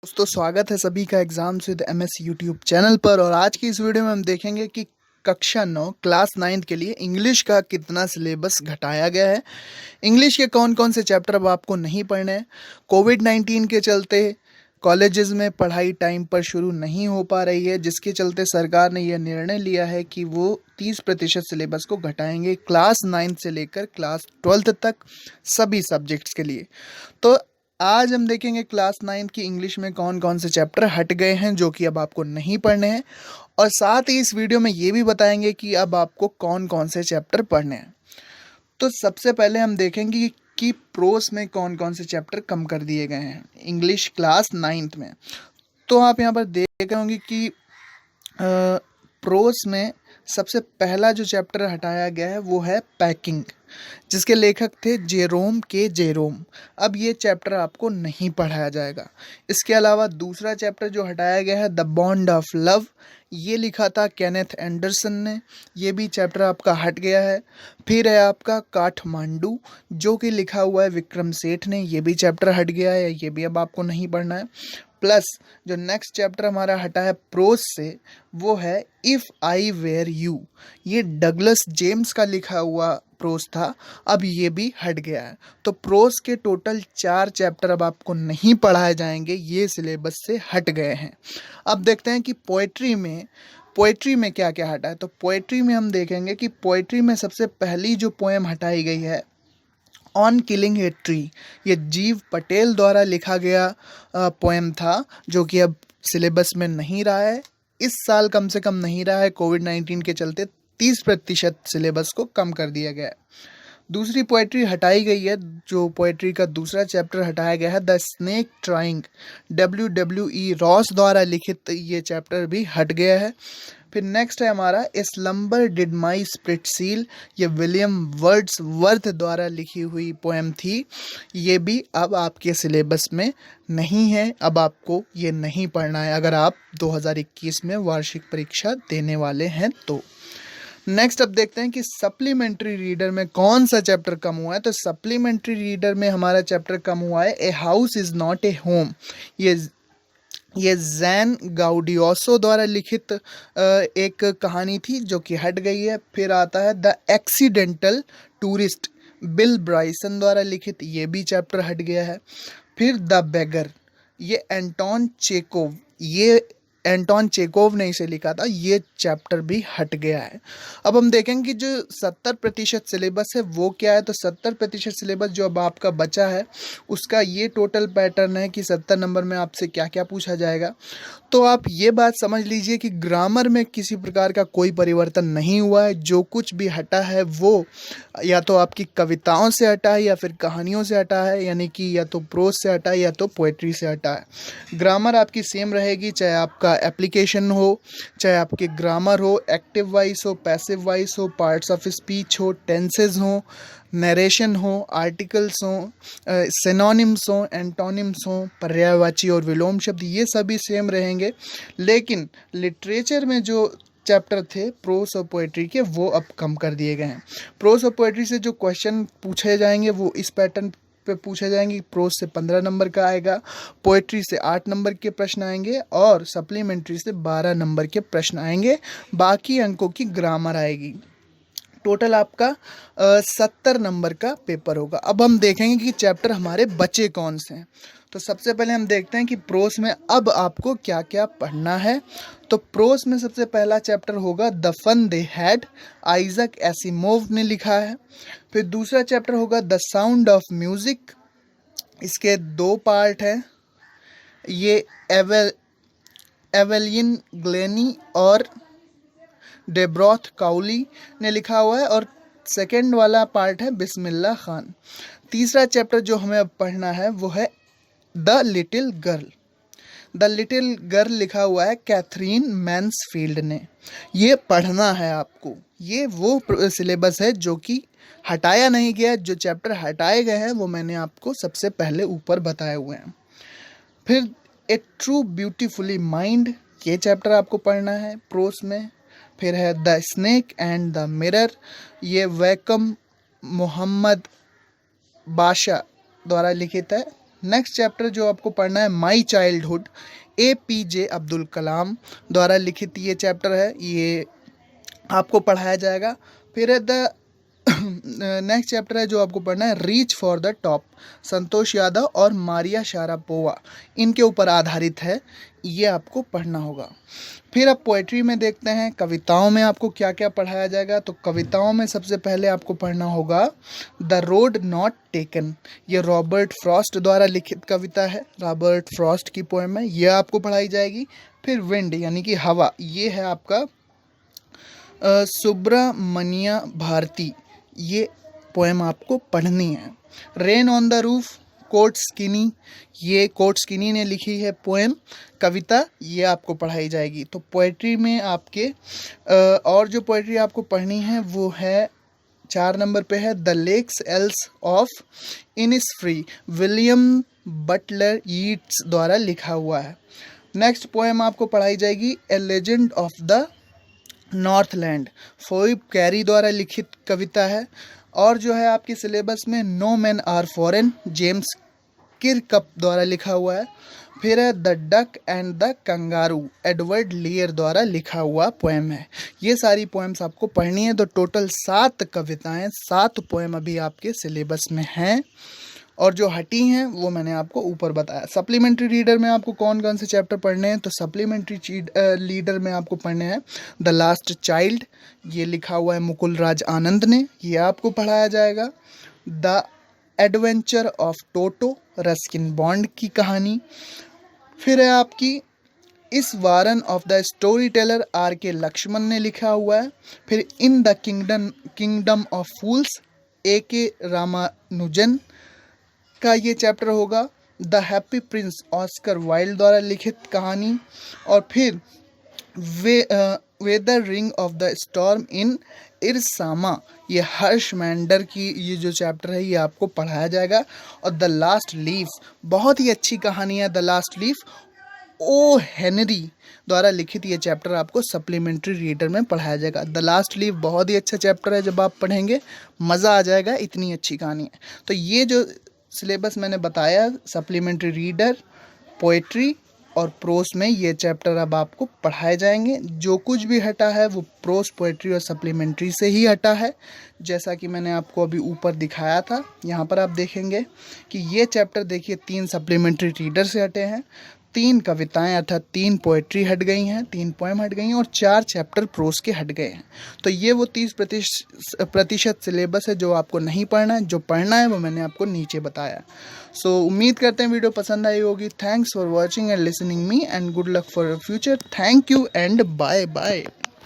दोस्तों स्वागत है सभी का exams with MS YouTube channel पर। और आज की इस वीडियो में हम देखेंगे कि कक्षा 9 क्लास 9 के लिए इंग्लिश का कितना सिलेबस घटाया गया है। इंग्लिश के कौन कौन से चैप्टर अब आपको नहीं पढ़ने हैं। कोविड-19 के चलते कॉलेजेस में पढ़ाई टाइम पर शुरू नहीं हो पा रही है, जिसके चलते सरकार ने यह निर्णय लिया है कि वो 30% सिलेबस को घटाएंगे क्लास 9 से लेकर क्लास 12 तक सभी सब्जेक्ट्स के लिए। तो आज हम देखेंगे क्लास 9 की इंग्लिश में कौन कौन से चैप्टर हट गए हैं जो कि अब आपको नहीं पढ़ने हैं, और साथ ही इस वीडियो में ये भी बताएंगे कि अब आपको कौन कौन से चैप्टर पढ़ने हैं। तो सबसे पहले हम देखेंगे कि प्रोस में कौन कौन से चैप्टर कम कर दिए गए हैं इंग्लिश क्लास 9 में। तो आप यहाँ पर देख रहे होंगे कि प्रोस में सबसे पहला जो चैप्टर हटाया गया है वो है पैकिंग, जिसके लेखक थे जेरोम। अब ये चैप्टर आपको नहीं पढ़ाया जाएगा। इसके अलावा दूसरा चैप्टर जो हटाया गया है द बॉन्ड ऑफ लव, ये लिखा था केनेथ एंडरसन ने, ये भी चैप्टर आपका हट गया है। फिर है आपका काठमांडू, जो कि लिखा हुआ है विक्रम सेठ ने, ये भी चैप्टर हट गया है, ये भी अब आपको नहीं पढ़ना है। प्लस जो नेक्स्ट चैप्टर हमारा हटा है प्रोस से वो है इफ़ आई वेयर यू, ये डगलस जेम्स का लिखा हुआ प्रोस था, अब ये भी हट गया है। तो प्रोस के टोटल 4 चैप्टर अब आपको नहीं पढ़ाए जाएंगे, ये सिलेबस से हट गए हैं। अब देखते हैं कि पोएट्री में क्या क्या हटा है। तो पोएट्री में हम देखेंगे कि पोएट्री में सबसे पहली जो पोएम हटाई गई है ऑन किलिंग ए ट्री, ये जीव पटेल द्वारा लिखा गया पोएम था, जो कि अब सिलेबस में नहीं रहा है, इस साल कम से कम नहीं रहा है। कोविड-19 के चलते 30% सिलेबस को कम कर दिया गया है। दूसरी पोएट्री हटाई गई है, जो पोएट्री का दूसरा चैप्टर हटाया गया है the snake trying, WWE Ross द्वारा लिखित ये चैप्टर भी हट गया है। फिर नेक्स्ट है हमारा a slumber did my spirit seal, ये विलियम वर्ड्सवर्थ द्वारा लिखी हुई पोएम थी, ये भी अब आपके सिलेबस में नहीं है, अब आपको ये नहीं पढ़ना है अगर आप 2021 में वार्षिक परीक्षा देने वाले हैं तो। नेक्स्ट अब देखते हैं कि सप्लीमेंट्री रीडर में कौन सा चैप्टर कम हुआ है। तो सप्लीमेंट्री रीडर में हमारा चैप्टर कम हुआ है a house is not a home, ये जैन गाउडियोसो द्वारा लिखित एक कहानी थी जो कि हट गई है। फिर आता है द एक्सीडेंटल टूरिस्ट, बिल ब्राइसन द्वारा लिखित, ये भी चैप्टर हट गया है। फिर द बेगर, ये एंटोन चेकोव ने इसे लिखा था, ये चैप्टर भी हट गया है। अब हम देखेंगे कि जो 70% सिलेबस है वो क्या है। तो 70% सिलेबस जो अब आपका बचा है उसका ये टोटल पैटर्न है कि 70 नंबर में आपसे क्या क्या पूछा जाएगा। तो आप ये बात समझ लीजिए कि ग्रामर में किसी प्रकार का कोई परिवर्तन नहीं हुआ है। जो कुछ भी हटा है वो या तो आपकी कविताओं से हटा है या फिर कहानियों से हटा है, यानी कि या तो प्रोज से हटा है या तो पोएट्री से हटा है। ग्रामर आपकी सेम रहेगी, चाहे आपका एप्लीकेशन हो, चाहे आपके ग्रामर हो, एक्टिव वॉइस हो, पैसिव वॉइस हो, पार्ट्स ऑफ स्पीच हो, टेंसेज हो, नरेशन हो, आर्टिकल्स हो, सिनोनिम्स हो, एंटोनिम्स हो, पर्यायवाची और विलोम शब्द, ये सभी सेम रहेंगे। लेकिन लिटरेचर में जो चैप्टर थे प्रोस और पोएट्री के, वो अब कम कर दिए गए हैं। प्रोस और पोएट्री से जो क्वेश्चन पूछे जाएंगे वो इस पैटर्न पे पूछे जाएंगे। प्रोस से 15 नंबर का आएगा, पोएट्री से 8 नंबर के प्रश्न आएंगे और सप्लीमेंट्री से 12 नंबर के प्रश्न आएंगे। बाकी अंकों की ग्रामर आएगी। टोटल आपका 70 नंबर का पेपर होगा। अब हम देखेंगे कि चैप्टर हमारे बचे कौन से हैं। तो सबसे पहले हम देखते हैं कि प्रोस में अब आपको क्या क्या पढ़ना है। तो प्रोस में सबसे पहला चैप्टर होगा the fun they had, Isaac Asimov ने लिखा है। फिर दूसरा चैप्टर होगा द साउंड ऑफ म्यूज़िक, इसके 2 पार्ट हैं, ये एवेलियन ग्लेनी और डेब्रॉथ काउली ने लिखा हुआ है, और सेकंड वाला पार्ट है बिस्मिल्लाह खान। तीसरा चैप्टर जो हमें अब पढ़ना है वो है द लिटिल गर्ल लिखा हुआ है कैथरीन मैन्सफील्ड ने, ये पढ़ना है आपको। ये वो सिलेबस है जो कि हटाया नहीं गया, जो चैप्टर हटाए गए हैं वो मैंने आपको सबसे पहले ऊपर बताए हुए हैं। फिर ए ट्रू ब्यूटीफुली माइंड, ये चैप्टर आपको पढ़ना है प्रोस में। फिर है the snake and the mirror, ये वैकम मोहम्मद बाशा द्वारा लिखित है, नेक्स्ट चैप्टर जो आपको पढ़ना है my childhood, APJ Abdul Kalam द्वारा लिखित ये चैप्टर है, ये आपको पढ़ाया जाएगा। फिर द नेक्स्ट चैप्टर है जो आपको पढ़ना है reach for the top, Santosh Yadav और मारिया शारापोवा, इनके ऊपर आधारित है, ये आपको पढ़ना होगा। फिर अब पोएट्री में देखते हैं कविताओं में आपको क्या क्या पढ़ाया जाएगा। तो कविताओं में सबसे पहले आपको पढ़ना होगा द रोड नॉट टेकन, ये रॉबर्ट फ्रॉस्ट द्वारा लिखित कविता है, रॉबर्ट फ्रॉस्ट की पोएम है, ये आपको पढ़ाई जाएगी। फिर विंड यानी कि हवा, ये है आपका सुब्रमण्य भारती, ये पोएम आपको पढ़नी है। Rain on the roof, court skinny, ये कोर्ट स्किनी ने लिखी है पोएम, कविता, ये आपको पढ़ाई जाएगी। तो पोएट्री में आपके और जो पोएट्री आपको पढ़नी है वो है 4 नंबर पे है द लेक्स एल्स of Innisfree, William Butler Yeats द्वारा लिखा हुआ है। नेक्स्ट पोएम आपको पढ़ाई जाएगी a legend of the Northland, Phoebe Cary द्वारा लिखित कविता है। और जो है आपके सिलेबस में no men are foreign, James Kirkup द्वारा लिखा हुआ है। फिर है the duck and the kangaroo, Edward Lear द्वारा लिखा हुआ पोएम है। ये सारी पोएम्स आपको पढ़नी है। तो टोटल 7 कविताएं, 7 पोएम अभी आपके सिलेबस में हैं, और जो हटी हैं वो मैंने आपको ऊपर बताया। सप्लीमेंट्री रीडर में आपको कौन कौन से चैप्टर पढ़ने हैं, तो सप्लीमेंट्री लीडर में आपको पढ़ने हैं द लास्ट चाइल्ड, ये लिखा हुआ है मुकुल राज आनंद ने, ये आपको पढ़ाया जाएगा। The adventure of Toto, Ruskin Bond की कहानी। फिर है आपकी Iswaran of the storyteller, RK Laxman ने लिखा हुआ है। फिर in the kingdom of fools, AK Ramanujan का ये चैप्टर होगा। The happy prince, Oscar Wilde द्वारा लिखित कहानी। और फिर weathering of the storm in Ersama, ये हर्ष मैंडर की ये जो चैप्टर है ये आपको पढ़ाया जाएगा। और द लास्ट लीफ, बहुत ही अच्छी कहानी है the last leaf, O Henry द्वारा लिखित ये चैप्टर आपको सप्लीमेंट्री रीडर में पढ़ाया जाएगा। द लास्ट लीफ बहुत ही अच्छा चैप्टर है, जब आप पढ़ेंगे मज़ा आ जाएगा, इतनी अच्छी कहानी है। तो ये जो सिलेबस मैंने बताया, सप्लीमेंट्री रीडर, पोएट्री और प्रोस में ये चैप्टर अब आपको पढ़ाए जाएंगे। जो कुछ भी हटा है वो प्रोस, पोएट्री और सप्लीमेंट्री से ही हटा है, जैसा कि मैंने आपको अभी ऊपर दिखाया था। यहाँ पर आप देखेंगे कि ये चैप्टर देखिए 3 सप्लीमेंट्री रीडर से हटे हैं, 3 कविताएं अर्थात 3 पोएट्री हट गई हैं, 3 पोएम हट गई हैं, और 4 चैप्टर प्रोस के हट गए हैं। तो ये वो 30% सिलेबस है जो आपको नहीं पढ़ना है, जो पढ़ना है वो मैंने आपको नीचे बताया। सो उम्मीद करते हैं वीडियो पसंद आई होगी। Thanks for watching and listening me, and good luck for your future. Thank you and bye bye.